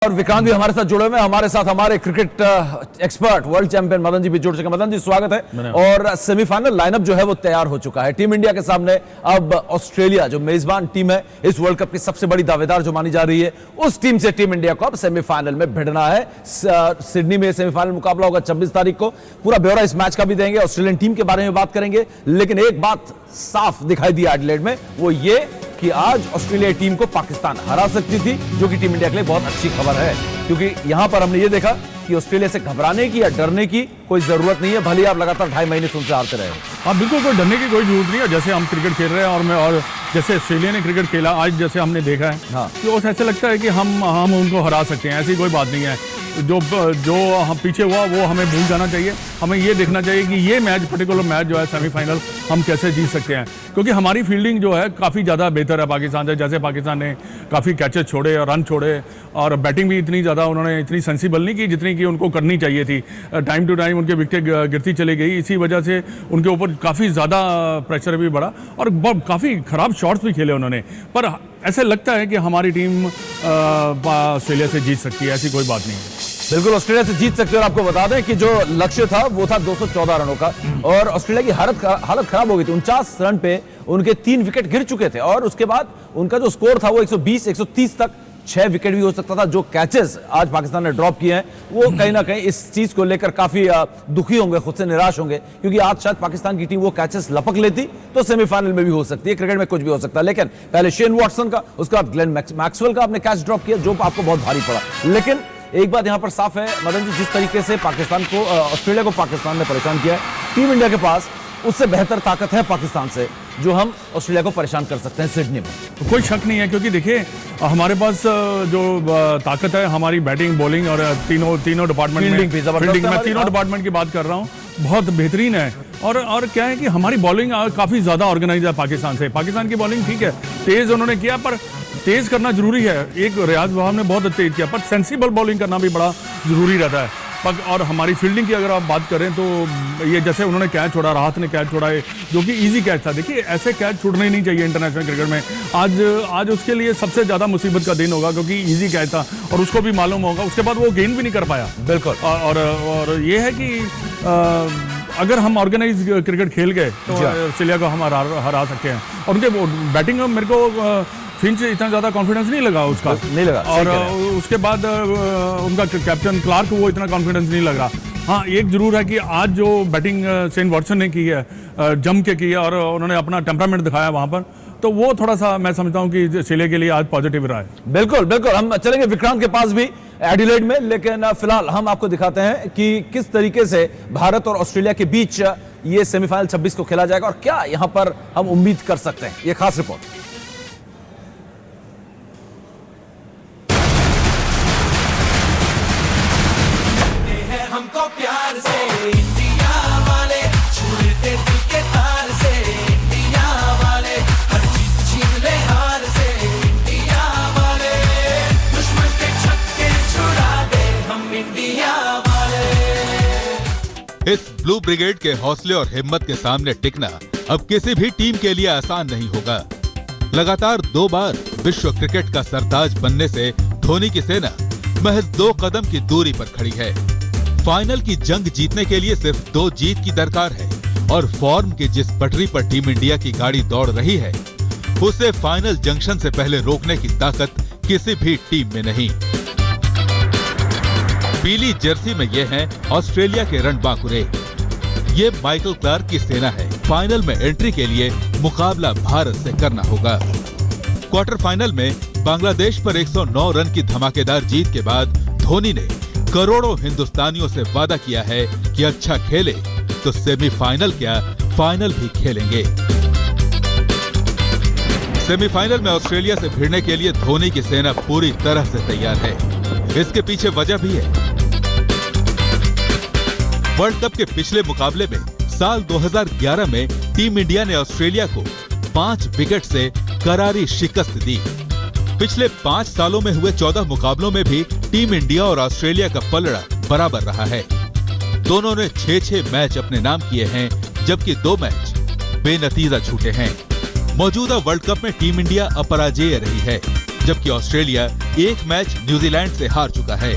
और विक्रांत भी हमारे साथ जुड़े हुए हैं। हमारे साथ हमारे cricket expert world champion Madan ji भी जुड़ चुके हैं। मदन जी स्वागत है। और सेमीफाइनल लाइनअप जो है वो तैयार हो चुका है। टीम इंडिया के सामने अब ऑस्ट्रेलिया जो मेजबान टीम है, इस वर्ल्ड कप की सबसे बड़ी दावेदार जो मानी जा रही है, उस टीम से टीम इंडिया को अब सेमीफाइनल में भिड़ना है। सिडनी में सेमीफाइनल मुकाबला होगा 26 तारीख को। पूरा ब्यौरा इस मैच का भी देंगे, ऑस्ट्रेलियन टीम के बारे में बात करेंगे। लेकिन एक बात साफ दिखाई दी एडिलेड में, वो ये कि आज ऑस्ट्रेलिया टीम को पाकिस्तान हरा सकती थी, जो कि टीम इंडिया के लिए बहुत अच्छी खबर है, क्योंकि यहां पर हमने ये देखा कि ऑस्ट्रेलिया से घबराने की या डरने की कोई जरूरत नहीं है, भले आप लगातार 2.5 महीने से उनसे हारते रहे। हाँ बिल्कुल, कोई डरने की कोई जरूरत नहीं है। जैसे हम क्रिकेट खेल रहे हैं और जैसे ऑस्ट्रेलिया ने क्रिकेट खेला आज, जैसे हमने देखा है, हाँ। कि उस ऐसे लगता है कि हम उनको हरा सकते हैं। ऐसी कोई बात नहीं है। जो हम पीछे हुआ वो हमें भूल जाना चाहिए। हमें ये देखना चाहिए कि ये मैच, पर्टिकुलर मैच जो है सेमीफाइनल, हम कैसे जीत सकते हैं, क्योंकि हमारी फील्डिंग जो है काफ़ी ज़्यादा बेहतर है पाकिस्तान से। जैसे पाकिस्तान ने काफ़ी कैचेस छोड़े और रन छोड़े, और बैटिंग भी इतनी ज़्यादा उन्होंने इतनी सेंसिबल नहीं की जितनी कि उनको करनी चाहिए थी। टाइम टू टाइम उनके विकेट गिरती चली गई, इसी वजह से उनके ऊपर काफ़ी ज़्यादा प्रेशर भी बढ़ा और काफ़ी ख़राब शॉट्स भी खेले उन्होंने। पर ऐसे लगता है कि हमारी टीम ऑस्ट्रेलिया से जीत सकती है, ऐसी कोई बात नहीं है। बिल्कुल ऑस्ट्रेलिया से जीत सकते हैं। और आपको बता दें कि जो लक्ष्य था वो था 214 रनों का, और ऑस्ट्रेलिया की हालत खराब हो गई थी। 49 रन पे उनके 3 विकेट गिर चुके थे, और उसके बाद उनका जो स्कोर था वो 120-130 तक, 6 विकेट भी हो सकता था। जो कैचेस आज पाकिस्तान ने ड्रॉप किए हैं, वो कहीं ना कहीं इस चीज को लेकर काफी दुखी होंगे, खुद से निराश होंगे, क्योंकि आज शायद पाकिस्तान की टीम वो कैचेस लपक लेती तो सेमीफाइनल में भी हो सकती है। क्रिकेट में कुछ भी हो सकता है। लेकिन पहले शेन वॉटसन का, उसके बाद ग्लेन मैक्सवेल का आपने कैच ड्रॉप किया, जो आपको बहुत भारी पड़ा। लेकिन एक बात यहां पर साफ है मदन जी, जिस तरीके से पाकिस्तान को, ऑस्ट्रेलिया को पाकिस्तान ने परेशान किया है, टीम इंडिया के पास उससे बेहतर ताकत है पाकिस्तान से, जो हम ऑस्ट्रेलिया को परेशान कर सकते हैं सिडनी में। कोई शक नहीं है, क्योंकि देखिए हमारे पास जो ताकत है, हमारी बैटिंग, बॉलिंग और तीनों डिपार्टमेंट में, फील्डिंग में तीनों डिपार्टमेंट की बात कर रहा हूँ, बहुत बेहतरीन है। और क्या है कि हमारी बॉलिंग काफ़ी ज़्यादा ऑर्गेनाइज है पाकिस्तान से। पाकिस्तान की बॉलिंग ठीक है, तेज़ उन्होंने किया, पर तेज़ करना जरूरी है। एक रियाज वहाब ने बहुत तेज़ किया, पर सेंसिबल बॉलिंग करना भी बड़ा ज़रूरी रहता है। और हमारी फील्डिंग की अगर आप बात करें तो ये जैसे उन्होंने कैच छोड़ा, राहत ने कैच छोड़ा है, जो कि इजी कैच था। देखिए ऐसे कैच छूटने नहीं चाहिए इंटरनेशनल क्रिकेट में। आज उसके लिए सबसे ज़्यादा मुसीबत का दिन होगा, क्योंकि इजी कैच था और उसको भी मालूम होगा। उसके बाद वो गेंद भी नहीं कर पाया। बिल्कुल। और ये है कि अगर हम ऑर्गेनाइज क्रिकेट खेल गए तो ऑस्ट्रेलिया को हम हरा सकते हैं। और उनके बैटिंग में मेरे को फिंच इतना ज़्यादा कॉन्फिडेंस नहीं लगा उसका, नहीं लगा। और उसके बाद उनका कैप्टन क्लार्क, वो इतना कॉन्फिडेंस नहीं लग रहा। हाँ, एक जरूर है कि आज जो बैटिंग शेन वॉटसन ने की है, जम के की है, और उन्होंने अपना टेम्परामेंट दिखाया वहाँ पर, तो वो थोड़ा सा मैं समझता हूँ कि ऑस्ट्रेलिया के लिए आज पॉजिटिव रहा है। बिल्कुल बिल्कुल, हम चलेंगे विक्रांत के पास भी एडिलेड में, लेकिन फिलहाल हम आपको दिखाते हैं कि किस तरीके से भारत और ऑस्ट्रेलिया के बीच ये सेमीफाइनल 26 को खेला जाएगा, और क्या यहाँ पर हम उम्मीद कर सकते हैं। ये खास रिपोर्ट। हमको प्यार से इंडिया वाले, छूटे दिल के तार से इंडिया वाले, हर जीत छीन ले हार से इंडिया वाले, दुश्मन के छक्के छुड़ा दे हम इंडिया वाले। इस ब्लू ब्रिगेड के हौसले और हिम्मत के सामने टिकना अब किसी भी टीम के लिए आसान नहीं होगा। लगातार 2 बार विश्व क्रिकेट का सरताज बनने से धोनी की सेना महज 2 कदम की दूरी पर खड़ी है। फाइनल की जंग जीतने के लिए सिर्फ 2 जीत की दरकार है, और फॉर्म की जिस पटरी पर टीम इंडिया की गाड़ी दौड़ रही है, उसे फाइनल जंक्शन से पहले रोकने की ताकत किसी भी टीम में नहीं। पीली जर्सी में ये हैं ऑस्ट्रेलिया के रणबांकुरे। ये माइकल क्लार्क की सेना है। फाइनल में एंट्री के लिए मुकाबला भारत से करना होगा। क्वार्टर फाइनल में बांग्लादेश पर 109 रन की धमाकेदार जीत के बाद धोनी ने करोड़ों हिंदुस्तानियों से वादा किया है कि अच्छा खेले तो सेमीफाइनल क्या, फाइनल भी खेलेंगे। सेमीफाइनल में ऑस्ट्रेलिया से भिड़ने के लिए धोनी की सेना पूरी तरह से तैयार है। इसके पीछे वजह भी है। वर्ल्ड कप के पिछले मुकाबले में साल 2011 में टीम इंडिया ने ऑस्ट्रेलिया को 5 विकेट से करारी शिकस्त दी। पिछले 5 सालों में हुए 14 मुकाबलों में भी टीम इंडिया और ऑस्ट्रेलिया का पलड़ा बराबर रहा है। दोनों ने 6-6 मैच अपने नाम किए हैं, जबकि 2 मैच बेनतीजा छूटे हैं। मौजूदा वर्ल्ड कप में टीम इंडिया अपराजेय रही है। जबकि ऑस्ट्रेलिया एक मैच न्यूजीलैंड से हार चुका है।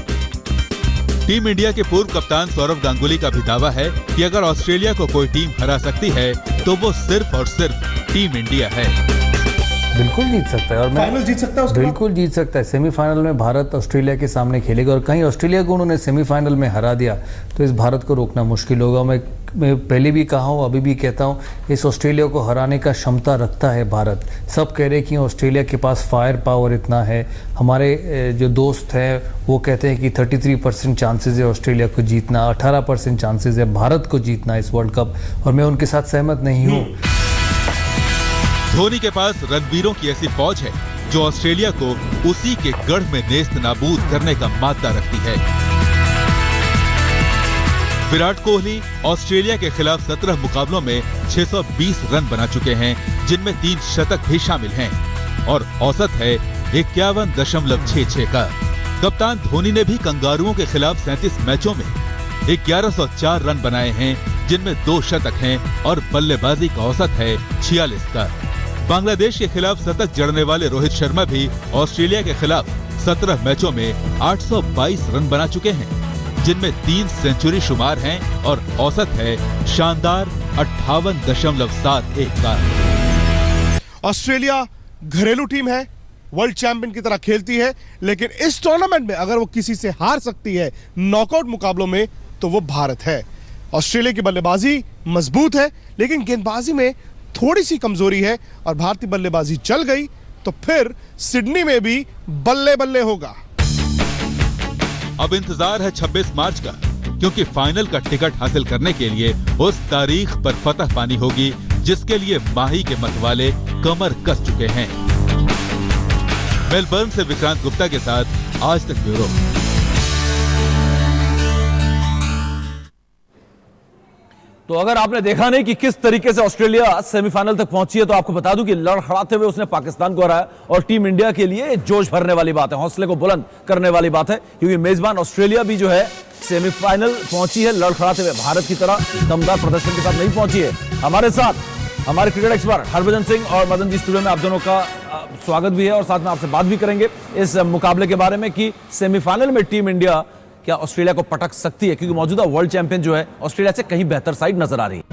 टीम इंडिया के पूर्व कप्तान सौरव गांगुली का भी दावा है कि अगर ऑस्ट्रेलिया को कोई टीम हरा सकती है तो वो सिर्फ और सिर्फ टीम इंडिया है। बिल्कुल जीत सकता है और फाइनल जीत सकता है उसके बिल्कुल जीत सकता है। सेमीफाइनल में भारत ऑस्ट्रेलिया के सामने खेलेगा और कहीं ऑस्ट्रेलिया को उन्होंने सेमीफाइनल में हरा दिया तो इस भारत को रोकना मुश्किल होगा। मैं पहले भी कहा हूँ, अभी भी कहता हूँ, इस ऑस्ट्रेलिया को हराने का क्षमता रखता है भारत। सब कह रहे हैं कि ऑस्ट्रेलिया के पास फायर पावर इतना है। हमारे जो दोस्त हैं वो कहते हैं कि 33% चांसेस है ऑस्ट्रेलिया को जीतना, 18% चांसेस है भारत को जीतना इस वर्ल्ड कप, और मैं उनके साथ सहमत नहीं हूँ। धोनी के पास रणवीरों की ऐसी फौज है जो ऑस्ट्रेलिया को उसी के गढ़ में नेस्त नाबूद करने का मादा रखती है। विराट कोहली ऑस्ट्रेलिया के खिलाफ 17 मुकाबलों में 620 रन बना चुके हैं, जिनमें 3 शतक भी शामिल हैं और औसत है 51.66 का। कप्तान धोनी ने भी कंगारुओं के खिलाफ 37 मैचों में 1104 रन बनाए हैं, जिनमें 2 शतक हैं और बल्लेबाजी का औसत है 46 का। बांग्लादेश के खिलाफ शतक जड़ने वाले रोहित शर्मा भी ऑस्ट्रेलिया के खिलाफ 17 मैचों में 822 रन बना चुके हैं, जिनमें 3 सेंचुरी शुमार हैं और औसत है शानदार 58.71 का। ऑस्ट्रेलिया घरेलू टीम है, वर्ल्ड चैंपियन की तरह खेलती है, लेकिन इस टूर्नामेंट में अगर वो किसी से हार सकती है नॉकआउट मुकाबलों में तो वो भारत है। ऑस्ट्रेलिया की बल्लेबाजी मजबूत है लेकिन गेंदबाजी में थोड़ी सी कमजोरी है और भारतीय बल्लेबाजी चल गई तो फिर सिडनी में भी बल्ले बल्ले होगा। अब इंतजार है 26 मार्च का, क्योंकि फाइनल का टिकट हासिल करने के लिए उस तारीख पर फतह पानी होगी जिसके लिए माही के मतवाले कमर कस चुके हैं। मेलबर्न से विक्रांत गुप्ता के साथ आज तक ब्यूरो। तो अगर आपने देखा नहीं कि किस तरीके से ऑस्ट्रेलिया सेमीफाइनल तक पहुंची है, तो आपको बता दूं कि लड़खड़ाते हुए उसने पाकिस्तान को हराया और टीम इंडिया के लिए जोश भरने वाली बात है, हौसले को बुलंद करने वाली बात है, क्योंकि मेजबान ऑस्ट्रेलिया भी जो है सेमीफाइनल पहुंची है लड़खड़ाते हुए। भारत की तरह दमदार प्रदर्शन के साथ नहीं पहुंची है। हमारे साथ हमारे क्रिकेट एक्सपर्ट हरभजन सिंह और मदन जी स्टूडियो में आप दोनों का स्वागत भी है और साथ में आपसे बात भी करेंगे इस मुकाबले के बारे में कि सेमीफाइनल में टीम इंडिया क्या ऑस्ट्रेलिया को पटक सकती है, क्योंकि मौजूदा वर्ल्ड चैंपियन जो है ऑस्ट्रेलिया से कहीं बेहतर साइड नजर आ रही है।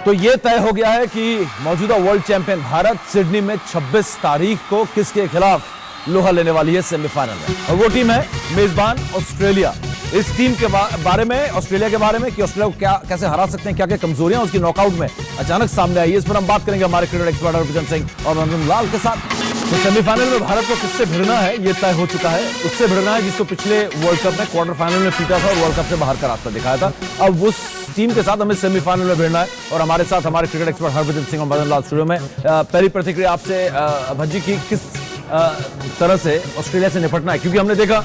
तो यह तय हो गया है कि मौजूदा वर्ल्ड चैंपियन भारत सिडनी में 26 तारीख को किसके खिलाफ लोहा लेने वाली है सेमीफाइनल में, और वो टीम है मेजबान ऑस्ट्रेलिया। इस टीम के बारे में, ऑस्ट्रेलिया के बारे में कि ऑस्ट्रेलिया को क्या कैसे हरा सकते हैं, क्या क्या कमजोरियां उसकी नॉकआउट में अचानक सामने आई है, इस पर हम बात करेंगे हमारे क्रिकेट एक्सपर्ट हरभजन सिंह और मनोज लाल के साथ। तो सेमीफाइनल में भारत को किससे भिड़ना है ये तय हो चुका है। उससे भिड़ना है जिसको पिछले वर्ल्ड कप में क्वार्टर फाइनल में पीटा था और वर्ल्ड कप से बाहर का रास्ता दिखाया था। अब उस टीम के साथ हमें सेमीफाइनल में भिड़ना है और हमारे साथ हमारे क्रिकेट एक्सपर्ट हरभजन सिंह और मदन लाल स्टूडियो में। पहली प्रतिक्रिया आपसे भज्जी की, किस तरह से ऑस्ट्रेलिया से निपटना है, क्योंकि हमने देखा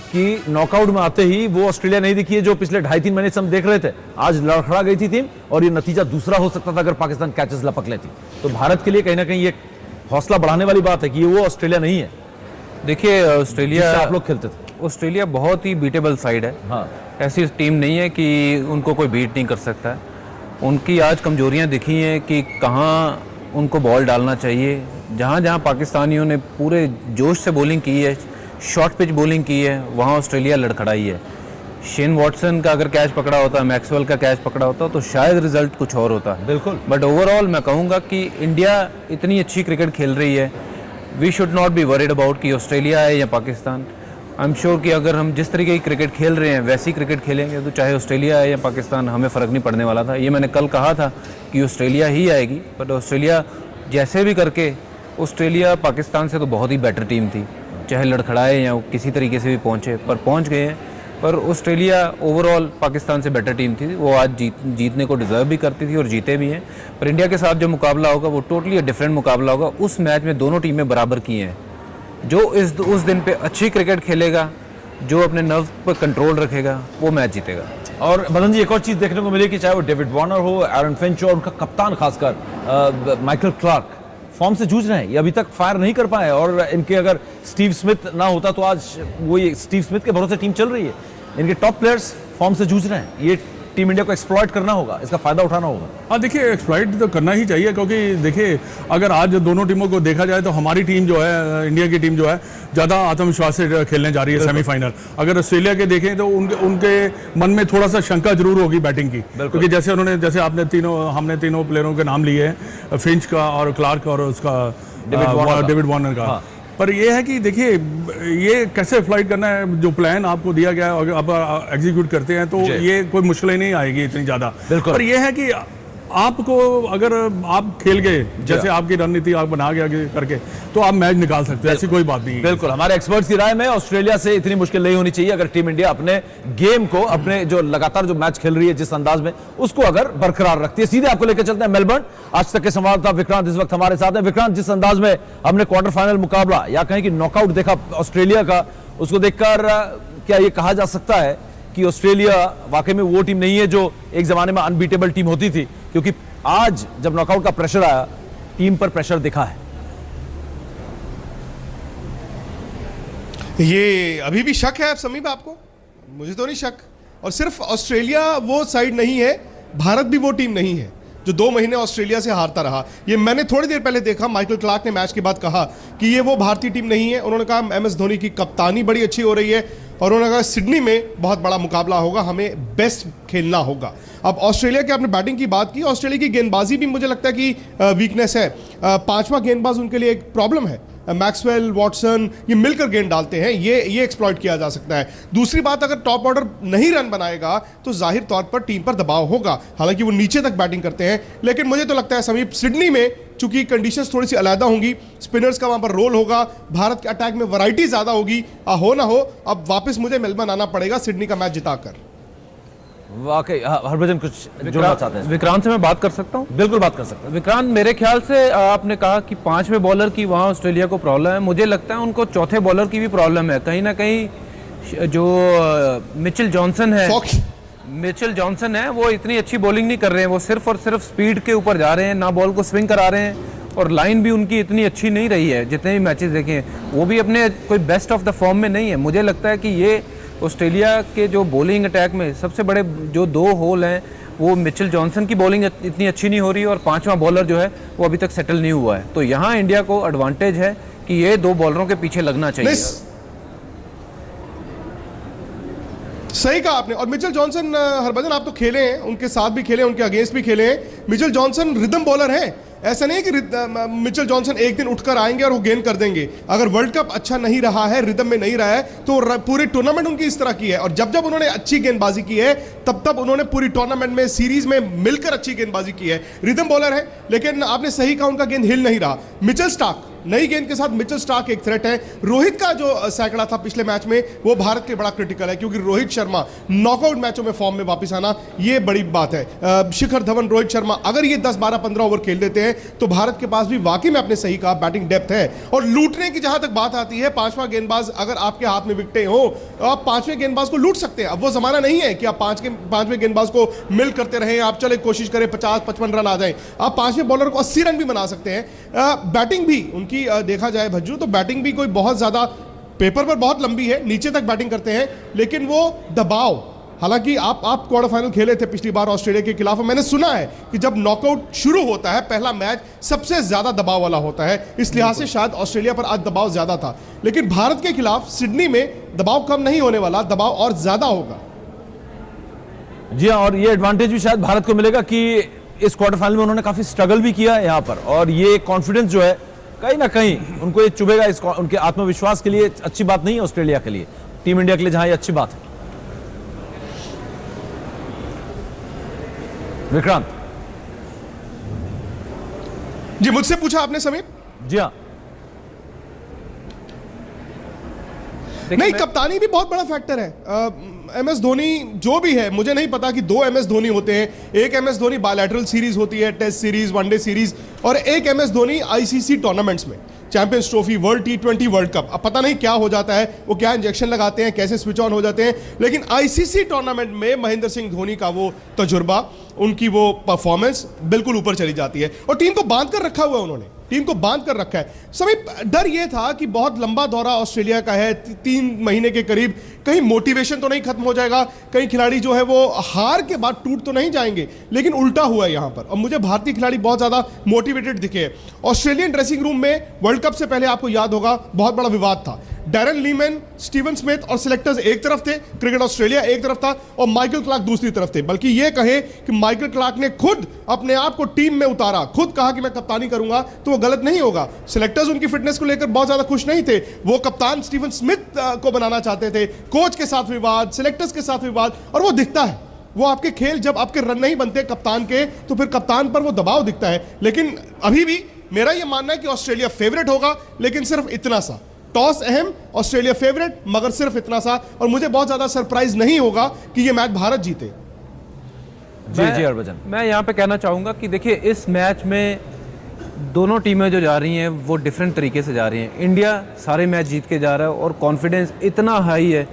कि नॉकआउट में आते ही वो ऑस्ट्रेलिया नहीं दिखी है जो पिछले 2.5-3 महीने से हम देख रहे थे। आज लड़खड़ा गई थी टीम और ये नतीजा दूसरा हो सकता था अगर पाकिस्तान कैचेस लपक लेती। तो भारत के लिए कहीं ना कहीं ये हौसला बढ़ाने वाली बात है कि ये वो ऑस्ट्रेलिया नहीं है। देखिए ऑस्ट्रेलिया आप लोग खेलते थे, ऑस्ट्रेलिया बहुत ही बीटेबल साइड है। हाँ। ऐसी टीम नहीं है कि उनको कोई बीट नहीं कर सकता है। उनकी आज कमजोरियां दिखी हैं कि कहाँ उनको बॉल डालना चाहिए। जहाँ जहाँ पाकिस्तानियों ने पूरे जोश से बॉलिंग की है, शॉर्ट पिच बॉलिंग की है, वहाँ ऑस्ट्रेलिया लड़खड़ाई है। शेन वॉटसन का अगर कैच पकड़ा होता, मैक्सवेल का कैच पकड़ा होता तो शायद रिजल्ट कुछ और होता। बिल्कुल। बट ओवरऑल मैं कहूँगा कि इंडिया इतनी अच्छी क्रिकेट खेल रही है, we should not be worried about कि ऑस्ट्रेलिया है या पाकिस्तान। आई एम श्योर कि अगर हम जिस तरीके की क्रिकेट खेल रहे हैं वैसी क्रिकेट खेलेंगे तो चाहे ऑस्ट्रेलिया है या पाकिस्तान हमें फ़र्क नहीं पड़ने वाला था। ये मैंने कल कहा था कि ऑस्ट्रेलिया ही आएगी, बट ऑस्ट्रेलिया जैसे भी करके, ऑस्ट्रेलिया पाकिस्तान से तो बहुत ही बेटर टीम थी, चाहे लड़खड़ाए या किसी तरीके से भी पहुँचे, पर पहुँच गए हैं। पर ऑस्ट्रेलिया ओवरऑल पाकिस्तान से बेटर टीम थी, वो आज जीतने को डिज़र्व भी करती थी और जीते भी हैं। पर इंडिया के साथ जो मुकाबला होगा वो टोटली डिफरेंट मुकाबला होगा। उस मैच में दोनों टीमें बराबर की हैं। जो उस दिन पे अच्छी क्रिकेट खेलेगा, जो अपने नर्व पर कंट्रोल रखेगा, वो मैच जीतेगा। और मदन जी, एक और चीज़ देखने को मिली कि चाहे वो डेविड वार्नर हो, एरन फिंच हो, उनका कप्तान खासकर माइकल क्लार्क फॉर्म से जूझ रहे हैं। ये अभी तक फायर नहीं कर पाए और इनके अगर स्टीव स्मिथ ना होता तो आज वो ये स्टीव स्मिथ के भरोसे टीम चल रही है। इनके टॉप प्लेयर्स फॉर्म से जूझ रहे हैं। ये टीम इंडिया को एक्सप्लॉइट करना होगा, इसका फायदा उठाना होगा। हाँ देखिए, एक्सप्लॉइट तो करना ही चाहिए, क्योंकि देखिए अगर आज दोनों टीमों को देखा जाए तो हमारी टीम जो है, इंडिया की टीम जो है, ज़्यादा आत्मविश्वास से खेलने जा रही है सेमीफाइनल। अगर ऑस्ट्रेलिया के देखें तो उनके मन में थोड़ा सा शंका जरूर होगी बैटिंग की, क्योंकि जैसे हमने तीनों प्लेयरों के नाम लिए हैं, फिंच का और क्लार्क और उसका डेविड वार्नर का। हाँ। पर ये है कि देखिए ये कैसे फ्लाइट करना है, जो प्लान आपको दिया गया है अगर आप एग्जीक्यूट करते हैं तो ये कोई मुश्किलें नहीं आएगी इतनी ज़्यादा। पर ये है कि आपको अगर आप खेल गए जैसे आपकी रणनीति आप बना गया करके तो आप मैच निकाल सकते हैं, ऐसी कोई बात नहीं है। बिल्कुल, हमारे एक्सपर्ट्स की राय में ऑस्ट्रेलिया से इतनी मुश्किल नहीं होनी चाहिए अगर टीम इंडिया अपने गेम को, अपने जो लगातार जो मैच खेल रही है जिस अंदाज में, उसको अगर बरकरार रखती है। सीधे आपको लेकर चलते हैं मेलबर्न। आज तक के संवाददाता विक्रांत इस वक्त हमारे साथ है। विक्रांत, जिस अंदाज में हमने क्वार्टर फाइनल मुकाबला या कहें कि नॉकआउट देखा ऑस्ट्रेलिया का, उसको देखकर क्या ये कहा जा सकता है कि ऑस्ट्रेलिया वाकई में वो टीम नहीं है जो एक जमाने में अनबीटेबल टीम होती थी? क्योंकि आज जब नॉकआउट का प्रेशर आया, टीम पर प्रेशर दिखा है। ये अभी भी शक है समीप आपको? मुझे तो नहीं शक। और सिर्फ ऑस्ट्रेलिया वो साइड नहीं है, भारत भी वो टीम नहीं है जो 2 महीने ऑस्ट्रेलिया से हारता रहा। ये मैंने थोड़ी देर पहले देखा, माइकल क्लार्क ने मैच के बाद कहा कि ये वो भारतीय टीम नहीं है। उन्होंने कहा MS धोनी की कप्तानी बड़ी अच्छी हो रही है और उन्होंने कहा सिडनी में बहुत बड़ा मुकाबला होगा, हमें बेस्ट खेलना होगा। अब ऑस्ट्रेलिया की आपने बैटिंग की बात की, ऑस्ट्रेलिया की गेंदबाजी भी मुझे लगता है कि वीकनेस है। 5वां गेंदबाज उनके लिए एक प्रॉब्लम है। मैक्सवेल, वॉटसन ये मिलकर गेंद डालते हैं, ये एक्सप्लॉइट किया जा सकता है। दूसरी बात, अगर टॉप ऑर्डर नहीं रन बनाएगा तो जाहिर तौर पर टीम पर दबाव होगा। हालांकि वो नीचे तक बैटिंग करते हैं, लेकिन मुझे तो लगता है समीप सिडनी में चूंकि कंडीशंस थोड़ी सी अलग होंगी, स्पिनर्स का वहां पर रोल होगा, भारत के अटैक में वैरायटी ज्यादा होगी। हो ना हो, अब वापस मुझे मेलबर्न आना पड़ेगा सिडनी का मैच जिताकर। वाकई हरभजन कुछ जोड़ना चाहते हैं? विक्रांत से मैं बात कर सकता हूँ? बिल्कुल बात कर सकते हैं। विक्रांत, मेरे ख्याल से आपने कहा कि 5वें बॉलर की वहाँ ऑस्ट्रेलिया को प्रॉब्लम है। मुझे लगता है उनको चौथे बॉलर की भी प्रॉब्लम है। कहीं ना कहीं जो मिचेल जॉनसन है वो इतनी अच्छी बॉलिंग नहीं कर रहे हैं। वो सिर्फ और सिर्फ स्पीड के ऊपर जा रहे हैं, ना बॉल को स्विंग करा रहे हैं, और लाइन भी उनकी इतनी अच्छी नहीं रही है। जितने भी मैचेस देखे हैं वो भी अपने कोई बेस्ट ऑफ द फॉर्म में नहीं है। मुझे लगता है कि ये ऑस्ट्रेलिया के जो बॉलिंग अटैक में सबसे बड़े जो 2 होल हैं, वो मिचेल जॉनसन की बॉलिंग इतनी अच्छी नहीं हो रही है और 5वां बॉलर जो है वो अभी तक सेटल नहीं हुआ है। तो यहाँ इंडिया को एडवांटेज है कि ये 2 बॉलरों के पीछे लगना चाहिए। सही कहा आपने। और मिचेल जॉनसन, हरभजन आप तो खेले हैं, उनके साथ भी खेले, उनके अगेंस्ट भी खेले हैं। मिचेल जॉनसन रिदम बॉलर है। ऐसा नहीं है कि मिचेल जॉनसन एक दिन उठकर आएंगे और वो गेंद कर देंगे। अगर वर्ल्ड कप अच्छा नहीं रहा है, रिदम में नहीं रहा है, तो पूरी टूर्नामेंट उनकी इस तरह की है। और जब उन्होंने अच्छी गेंदबाजी की है तब उन्होंने पूरी टूर्नामेंट में, सीरीज में मिलकर अच्छी गेंदबाजी की है। रिदम बॉलर है, लेकिन आपने सही कहा उनका गेंद हिल नहीं रहा। मिचेल स्टार्क, नई गेंद के साथ मिचेल स्टार्क एक थ्रेट है। रोहित का जो सैकड़ा था पिछले मैच में, वो भारत के बड़ा क्रिटिकल है, क्योंकि रोहित शर्मा नॉकआउट मैचों में फॉर्म में वापस आना, ये बड़ी बात है। शिखर धवन, रोहित शर्मा अगर ये 10-12-15 ओवर खेल देते हैं तो भारत के पास भी वाकई में आपने सही कहा बैटिंग डेप्थ है। और लूटने की जहां तक बात आती है, 5वां गेंदबाज अगर आपके हाथ में विकेटें हो तो आप 5वें गेंदबाज को लूट सकते हैं। अब वो जमाना नहीं है कि आप 5वें गेंदबाज को मिल करते रहें, आप चले कोशिश करें 50-55 रन आ जाए। आप 5वें बॉलर को 80 रन भी बना सकते हैं। बैटिंग भी उनकी देखा जाए भज्जू, तो बैटिंग भी कोई बहुत ज्यादा पेपर पर बहुत लंबी है, नीचे तक बैटिंग करते हैं, लेकिन वो दबाव, हालांकि आप क्वार्टर फाइनल खेले थे पिछली बार ऑस्ट्रेलिया के खिलाफ, मैंने सुना है कि जब नॉकआउट शुरू होता है पहला मैच सबसे ज्यादा दबाव वाला होता है। इस लिहाज से शायद ऑस्ट्रेलिया पर आज दबाव ज्यादा था, लेकिन भारत के खिलाफ सिडनी में दबाव कम नहीं होने वाला, दबाव और ज्यादा होगा। जी हाँ, और ये एडवांटेज भी शायद भारत को मिलेगा कि इस क्वार्टर फाइनल में उन्होंने काफी स्ट्रगल भी किया है यहाँ पर, और ये कॉन्फिडेंस जो है कहीं ना कहीं उनको ये चुभेगा। इस उनके आत्मविश्वास के लिए अच्छी बात नहीं है ऑस्ट्रेलिया के लिए, टीम इंडिया के लिए जहां ये अच्छी बात है। विक्रांत जी, मुझसे पूछा आपने समीप? जी हाँ, नहीं, कप्तानी भी बहुत बड़ा फैक्टर है। MS धोनी जो भी है, मुझे नहीं पता कि 2 MS धोनी होते हैं। एक MS धोनी बायलैटरल सीरीज होती है, टेस्ट सीरीज, वनडे सीरीज, और एक MS धोनी ICC टूर्नामेंट्स में, champions trophy, world T20 world cup. अब पता नहीं क्या हो जाता है, वो क्या इंजेक्शन लगाते हैं, कैसे स्विच ऑन हो जाते हैं, लेकिन ICC टूर्नामेंट में महेंद्र सिंह धोनी का वो तजुर्बा, उनकी वो परफॉर्मेंस बिल्कुल ऊपर चली जाती है, और टीम को बांध कर रखा हुआ है उन्होंने। टीम को बांध कर रखा है। सभी डर ये था कि बहुत लंबा दौरा ऑस्ट्रेलिया का है, 3 महीने के करीब, कहीं मोटिवेशन तो नहीं खत्म हो जाएगा, कहीं खिलाड़ी जो है वो हार के बाद टूट तो नहीं जाएंगे। लेकिन उल्टा हुआ है यहां पर, और मुझे भारतीय खिलाड़ी बहुत ज्यादा मोटिवेटेड दिखे। ऑस्ट्रेलियन ड्रेसिंग रूम में वर्ल्ड कप से पहले आपको याद होगा बहुत बड़ा विवाद था। डैरन लीमन, स्टीवन स्मिथ और सिलेक्टर्स एक तरफ थे, क्रिकेट ऑस्ट्रेलिया एक तरफ था, और माइकल क्लार्क दूसरी तरफ थे। बल्कि ये कहे कि माइकल क्लार्क ने खुद अपने आप को टीम में उतारा, खुद कहा कि मैं कप्तानी करूंगा, तो वो गलत नहीं होगा। सिलेक्टर्स उनकी फिटनेस को लेकर बहुत ज्यादा खुश नहीं थे, वो कप्तान स्टीवन स्मिथ को बनाना चाहते थे। कोच के साथ विवाद, सिलेक्टर्स के साथ विवाद, और वो दिखता है। वो आपके खेल जब आपके रन नहीं बनते कप्तान के, तो फिर कप्तान पर वो दबाव दिखता है। लेकिन अभी भी मेरा यह मानना है कि ऑस्ट्रेलिया फेवरेट होगा, लेकिन सिर्फ इतना सा। टॉस अहम, ऑस्ट्रेलिया फेवरेट, मगर सिर्फ इतना सा। और मुझे बहुत ज्यादा सरप्राइज नहीं होगा कि ये मैच भारत जीते। जी हरभजन, मैं यहाँ पे कहना चाहूँगा कि देखिए, इस मैच में दोनों टीमें जो जा रही हैं वो डिफरेंट तरीके से जा रही हैं। इंडिया सारे मैच जीत के जा रहा है और कॉन्फिडेंस इतना हाई है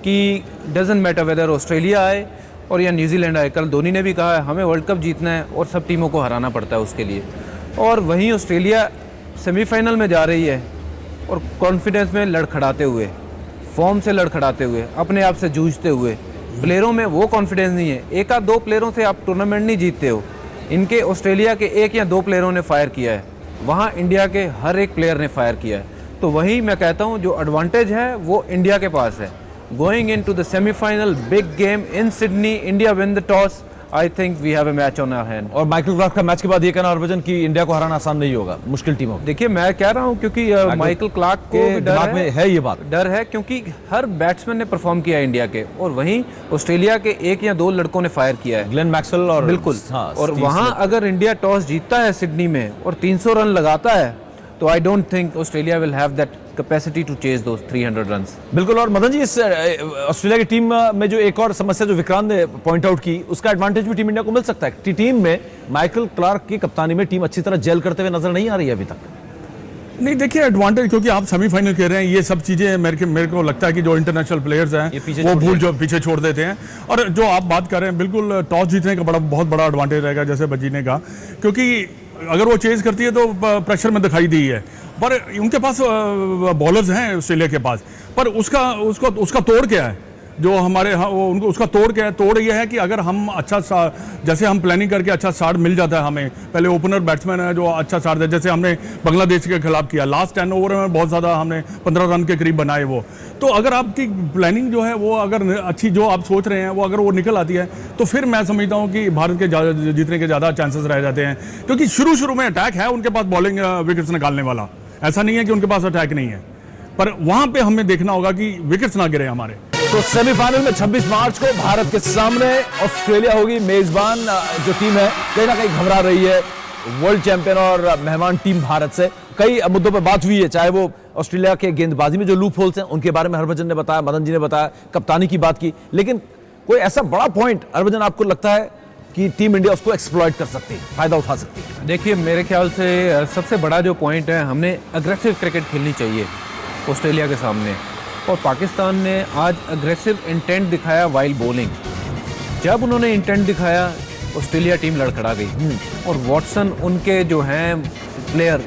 कि डजेंट मैटर वेदर ऑस्ट्रेलिया आए और या न्यूजीलैंड आए। कल धोनी ने भी कहा है हमें वर्ल्ड कप जीतना है और सब टीमों को हराना पड़ता है उसके लिए। और वहीं ऑस्ट्रेलिया सेमीफाइनल में जा रही है और कॉन्फिडेंस में लड़खड़ाते हुए, फॉर्म से लड़खड़ाते हुए, अपने आप से जूझते हुए। प्लेयरों में वो कॉन्फिडेंस नहीं है। एक आध दो प्लेयरों से आप टूर्नामेंट नहीं जीतते हो। इनके ऑस्ट्रेलिया के 1 या 2 प्लेयरों ने फायर किया है, वहाँ इंडिया के हर एक प्लेयर ने फायर किया है। तो वहीं मैं कहता हूँ जो एडवांटेज है वो इंडिया के पास है। Going into the semifinal big game in Sydney, India win the toss, I think we have a match on our hand. और माइकल क्लार्क का मैच के बाद ये कहना हरभजन कि इंडिया को हराना आसान नहीं होगा, मुश्किल टीम होगी। देखिए, मैं कह रहा हूँ क्योंकि माइकल क्लार्क को के दिमाग में है ये बात, डर है क्योंकि हर बैट्समैन ने परफॉर्म किया है इंडिया के, और वहीं ऑस्ट्रेलिया के 1 या 2 लड़कों ने फायर किया है, ग्लेन मैक्सवेल और बिल्कुल। हाँ, और वहां अगर इंडिया टॉस जीतता है सिडनी में और 300 रन लगाता है, तो I don't think Australia will have that capacity to chase those 300 runs. बिल्कुल। और मदन जी, इस ऑस्ट्रेलिया की टीम में जो एक और समस्या जो विक्रांत ने पॉइंट आउट की, उसका एडवांटेज भी टीम इंडिया को मिल सकता है। टीम में माइकल क्लार्क की कप्तानी में टीम अच्छी तरह जेल करते हुए नजर नहीं आ रही है अभी तक। नहीं, देखिए एडवांटेज, क्योंकि आप सेमीफाइनल कह रहे हैं, ये सब चीजें मेरे को लगता है कि जो इंटरनेशनल प्लेयर्स हैं वो भूल जो पीछे छोड़ देते हैं। और जो आप बात कर रहे हैं, बिल्कुल टॉस जीतने का बहुत बड़ा एडवांटेज रहेगा, जैसे बज्जी ने कहा, क्योंकि अगर वो चेज करती है तो प्रेशर में दिखाई दी है। पर उनके पास बॉलर्स हैं ऑस्ट्रेलिया के पास, पर उसका तोड़ क्या है जो हमारे उनको उसका तोड़ क्या है? तोड़ ये है कि अगर हम जैसे हम प्लानिंग करके अच्छा स्टार्ट मिल जाता है हमें, पहले ओपनर बैट्समैन है जो अच्छा स्टार्ट है, जैसे हमने बांग्लादेश के खिलाफ किया, लास्ट 10 ओवर में बहुत ज़्यादा हमने 15 रन के करीब बनाए वो। तो अगर आपकी प्लानिंग जो है वो अगर अच्छी, जो आप सोच रहे हैं वो अगर वो निकल आती है, तो फिर मैं समझता हूँ कि भारत के जीतने के ज़्यादा चांसेस रह जाते हैं। क्योंकि शुरू में अटैक है उनके पास, बॉलिंग विकेट्स निकालने वाला, ऐसा नहीं है कि उनके पास अटैक नहीं है, पर वहाँ पे हमें देखना होगा कि विकेट्स ना गिरे हमारे। तो सेमीफाइनल में 26 मार्च को भारत के सामने ऑस्ट्रेलिया होगी मेजबान। जो टीम है कहीं ना कहीं घबरा रही है, वर्ल्ड चैंपियन और मेहमान टीम भारत से। कई मुद्दों पर बात हुई है, चाहे वो ऑस्ट्रेलिया के गेंदबाजी में जो लूप होल्स हैं उनके बारे में हरभजन ने बताया, मदन जी ने बताया, कप्तानी की बात की। लेकिन कोई ऐसा बड़ा पॉइंट हरभजन आपको लगता है कि टीम इंडिया उसको एक्सप्लॉइट कर सकती है, फायदा उठा सकती है? देखिए, मेरे ख्याल से सबसे बड़ा जो पॉइंट है, हमने अग्रेसिव क्रिकेट खेलनी चाहिए ऑस्ट्रेलिया के सामने। और पाकिस्तान ने आज अग्रेसिव इंटेंट दिखाया वाइल बॉलिंग। जब उन्होंने इंटेंट दिखाया, ऑस्ट्रेलिया टीम लड़खड़ा गई। और वॉटसन उनके जो हैं प्लेयर,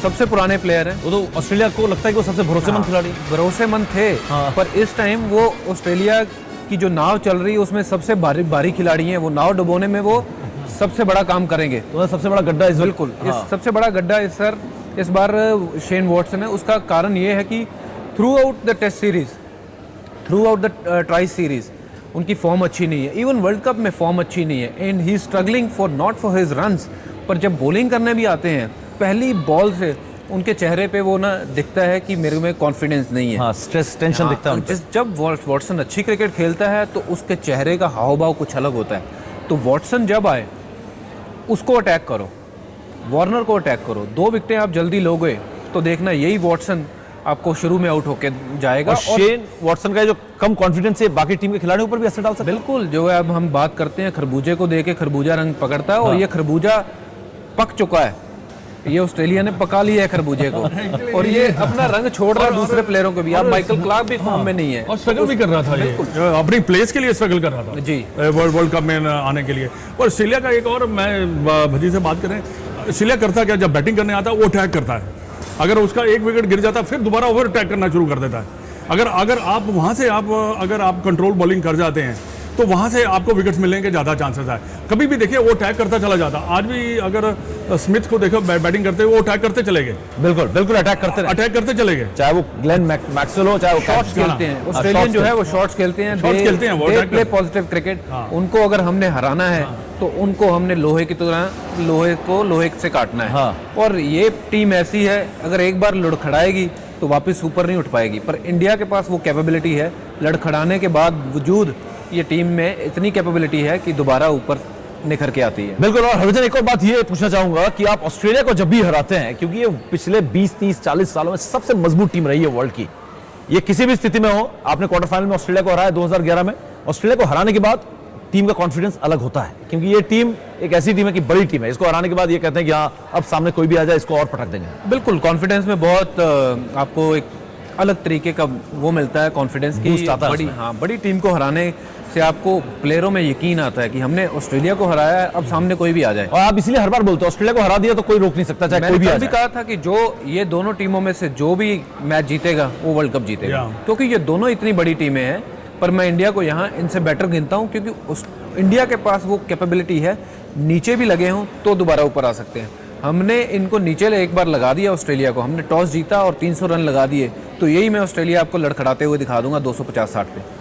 सबसे पुराने प्लेयर हैं। वो तो ऑस्ट्रेलिया को लगता है कि वो सबसे भरोसेमंद खिलाड़ी, भरोसेमंद थे। पर इस टाइम वो ऑस्ट्रेलिया की जो नाव चल रही है उसमें सबसे भारी खिलाड़ी हैं। वो नाव डुबोने में वो सबसे बड़ा काम करेंगे। तो सबसे बड़ा गड्ढा इस बिल्कुल सबसे बड़ा गड्ढा इस बार शेन वॉटसन है। उसका कारण ये है कि throughout the test series, throughout the tri series उनकी फॉर्म अच्छी नहीं है। इवन वर्ल्ड कप में फॉर्म अच्छी नहीं है, and he is struggling for not for his runs. पर जब बॉलिंग करने भी आते हैं, पहली बॉल से उनके चेहरे पे वो ना दिखता है कि मेरे में कॉन्फिडेंस नहीं है। स्ट्रेस, टेंशन दिखता है। जब वॉटसन अच्छी क्रिकेट खेलता है तो उसके चेहरे का हाव भाव कुछ अलग होता है। तो वॉटसन जब आए, उसको अटैक करो, वार्नर को अटैक करो। 2 विकेटें आप जल्दी लोगे तो देखना यही वॉटसन आपको शुरू में आउट होके जाएगा। और शेन वॉटसन का जो कम कॉन्फिडेंस है बाकी टीम के खिलाड़ियों पर भी असर डाल सकता है। बिल्कुल, जो है अब हम बात करते हैं खरबूजे को देके खरबूजा रंग पकड़ता है। और ये खरबूजा पक चुका है, ये ऑस्ट्रेलिया ने पका लिया है खरबूजे को। और ये अपना रंग छोड़ रहा है दूसरे प्लेयरों को भी। अब माइकल क्लार्क भी फॉर्म में नहीं है और स्ट्रगल भी कर रहा था, ये अपनी प्लेस के लिए स्ट्रगल कर रहा था जी, वर्ल्ड कप में आने के लिए। और ऑस्ट्रेलिया का एक और, मैं भजी से बात करें, ऑस्ट्रेलिया करता क्या, जब बैटिंग करने आता है वो अटैक करता है, अगर उसका एक विकेट गिर जाता है फिर दोबारा ओवर अटैक करना शुरू कर देता है। अगर आप वहाँ से अगर आप कंट्रोल बॉलिंग कर जाते हैं तो वहाँ से आपको विकेट्स मिलने के ज़्यादा चांसेस है। कभी भी देखिए वो अटैक करता चला जाता। आज भी अगर स्मिथ को देखो बैटिंग करते हुए वो अटैक करते चले गए, बिल्कुल बिल्कुल अटैक करते चले गए, चाहे वो ग्लेन मैक्सवेल हो, चाहे वो शॉट्स खेलते हैं। ऑस्ट्रेलियन जो है वो शॉट्स खेलते हैं, वो प्ले पॉजिटिव क्रिकेट। उनको अगर हमने हराना है तो उनको हमने लोहे की तरह लोहे से काटना है। और ये टीम ऐसी है, अगर एक बार लड़खड़ाएगी तो वापस ऊपर नहीं उठ पाएगी। पर इंडिया के पास वो कैपेबिलिटी है, लड़खड़ाने के बाद वजूद ये टीम में इतनी कैपेबिलिटी है कि दोबारा ऊपर निखर के आती है। बिल्कुल। और हरभजन एक और बात ये पूछना चाहूंगा कि आप ऑस्ट्रेलिया को जब भी हराते हैं, क्योंकि ये पिछले 20, 30, 40 सालों में सबसे मजबूत टीम रही है वर्ल्ड की, ये किसी भी स्थिति में हो, आपने क्वार्टर फाइनल में ऑस्ट्रेलिया को हराया 2011 में, ऑस्ट्रेलिया को हराने के बाद टीम का कॉन्फिडेंस अलग होता है, क्योंकि ये टीम एक ऐसी टीम है कि बड़ी टीम है, इसको हराने के बाद ये कहते हैं कि हाँ अब सामने कोई भी आ जाए इसको और पटक देंगे। बिल्कुल, कॉन्फिडेंस में बहुत आपको एक अलग तरीके का वो मिलता है, कॉन्फिडेंस की बड़ी टीम को हराने से आपको प्लेयरों में यकीन आता है कि हमने ऑस्ट्रेलिया को हराया है, अब सामने कोई भी आ जाए। और आप इसीलिए हर बार बोलते हो ऑस्ट्रेलिया को हरा दिया तो कोई रोक नहीं सकता, चाहे कोई भी आ जाए। कहा था कि जो ये दोनों टीमों में से जो भी मैच जीतेगा वो वर्ल्ड कप जीतेगा, क्योंकि ये दोनों इतनी बड़ी टीमें हैं। पर मैं इंडिया को यहाँ इनसे बेटर गिनता हूँ, क्योंकि इंडिया के पास वो कैपेबिलिटी है, नीचे भी लगे हों तो दोबारा ऊपर आ सकते हैं। हमने इनको नीचे एक बार लगा दिया ऑस्ट्रेलिया को, हमने टॉस जीता और 300 रन लगा दिए, तो यही मैं ऑस्ट्रेलिया आपको लड़खड़ाते हुए दिखा दूंगा 250-60 पे।